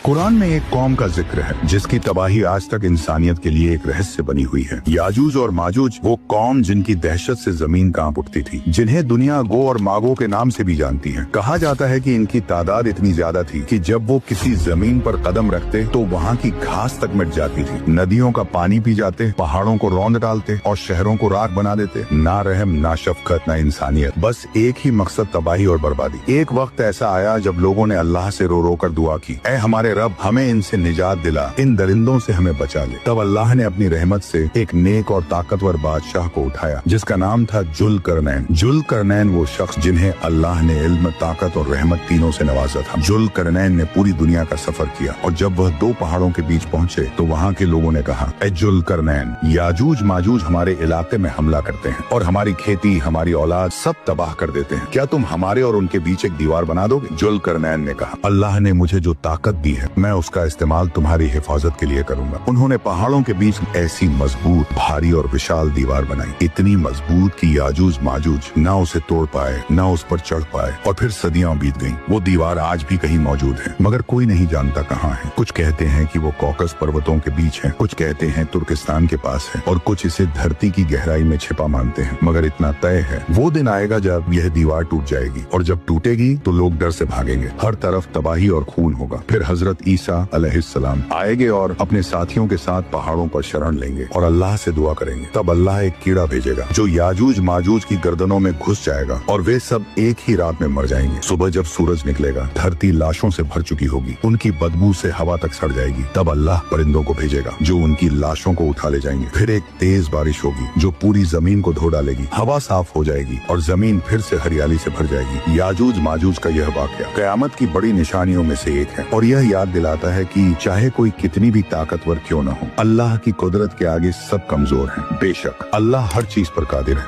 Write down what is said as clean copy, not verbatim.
कुरान में एक कौम का जिक्र है जिसकी तबाही आज तक इंसानियत के लिए एक रहस्य बनी हुई है। याजूज और माजूज, वो कौम जिनकी दहशत से जमीन कांप उठती थी, जिन्हें दुनिया गो और मागो के नाम से भी जानती है। कहा जाता है कि इनकी तादाद इतनी ज्यादा थी कि जब वो किसी जमीन पर कदम रखते तो वहाँ की घास तक मिट जाती थी। नदियों का पानी पी जाते, पहाड़ों को रौंद डालते और शहरों को राख बना देते। ना रहम, ना शफकत, ना इंसानियत, बस एक ही मकसद, तबाही और बर्बादी। एक वक्त ऐसा आया जब लोगों ने अल्लाह से रो रो कर दुआ की, ऐ हमारे रब, हमें इनसे निजात दिला, इन दरिंदों से हमें बचा ले। तब अल्लाह ने अपनी रहमत से एक नेक और ताकतवर बादशाह को उठाया जिसका नाम था जुल्करनैन। जुल्करनैन वो शख्स जिन्हें अल्लाह ने इल्म, ताकत और रहमत तीनों से नवाजा था। जुल्करनैन ने पूरी दुनिया का सफर किया और जब वह दो पहाड़ों के बीच पहुँचे तो वहाँ के लोगों ने कहा, ऐ जुल्करनैन, याजूज माजूज हमारे इलाके में हमला करते हैं और हमारी खेती, हमारी औलाद सब तबाह कर देते हैं। क्या तुम हमारे और उनके बीच एक दीवार बना दोगे? जुल्करनैन ने कहा, अल्लाह ने मुझे जो ताकत दी है मैं उसका इस्तेमाल तुम्हारी हिफाजत के लिए करूंगा। उन्होंने पहाड़ों के बीच ऐसी मजबूत, भारी और विशाल दीवार बनाई, इतनी मजबूत कि याजूज माजूज ना उसे तोड़ पाए, ना उस पर चढ़ पाए और फिर सदियां बीत गईं। वो दीवार आज भी कहीं मौजूद है मगर कोई नहीं जानता कहाँ है। कुछ कहते हैं कि वो कॉकस पर्वतों के बीच है, कुछ कहते हैं तुर्किस्तान के पास है और कुछ इसे धरती की गहराई में छिपा मानते हैं। मगर इतना तय है, वो दिन आएगा जब यह दीवार टूट जाएगी और जब टूटेगी तो लोग डर से भागेंगे। हर तरफ तबाही और खून होगा। फिर हजरत ईसा अलैहिस्सलाम आएंगे और अपने साथियों के साथ पहाड़ों पर शरण लेंगे और अल्लाह से दुआ करेंगे। तब अल्लाह एक कीड़ा भेजेगा जो याजूज माजूज की गर्दनों में घुस जाएगा और वे सब एक ही रात में मर जाएंगे। सुबह जब सूरज निकलेगा धरती लाशों से भर चुकी होगी, उनकी बदबू से हवा तक सड़ जाएगी। तब अल्लाह परिंदों को भेजेगा जो उनकी लाशों को उठा ले जाएंगे। फिर एक तेज बारिश होगी जो पूरी जमीन को धो डालेगी। हवा साफ हो जाएगी और जमीन फिर से हरियाली से भर जाएगी। याजूज माजूज का यह वाकया कयामत की बड़ी निशानियों में से एक है और यह याद दिलाता है कि चाहे कोई कितनी भी ताकतवर क्यों न हो, अल्लाह की कुदरत के आगे सब कमजोर हैं। बेशक अल्लाह हर चीज पर कादिर है।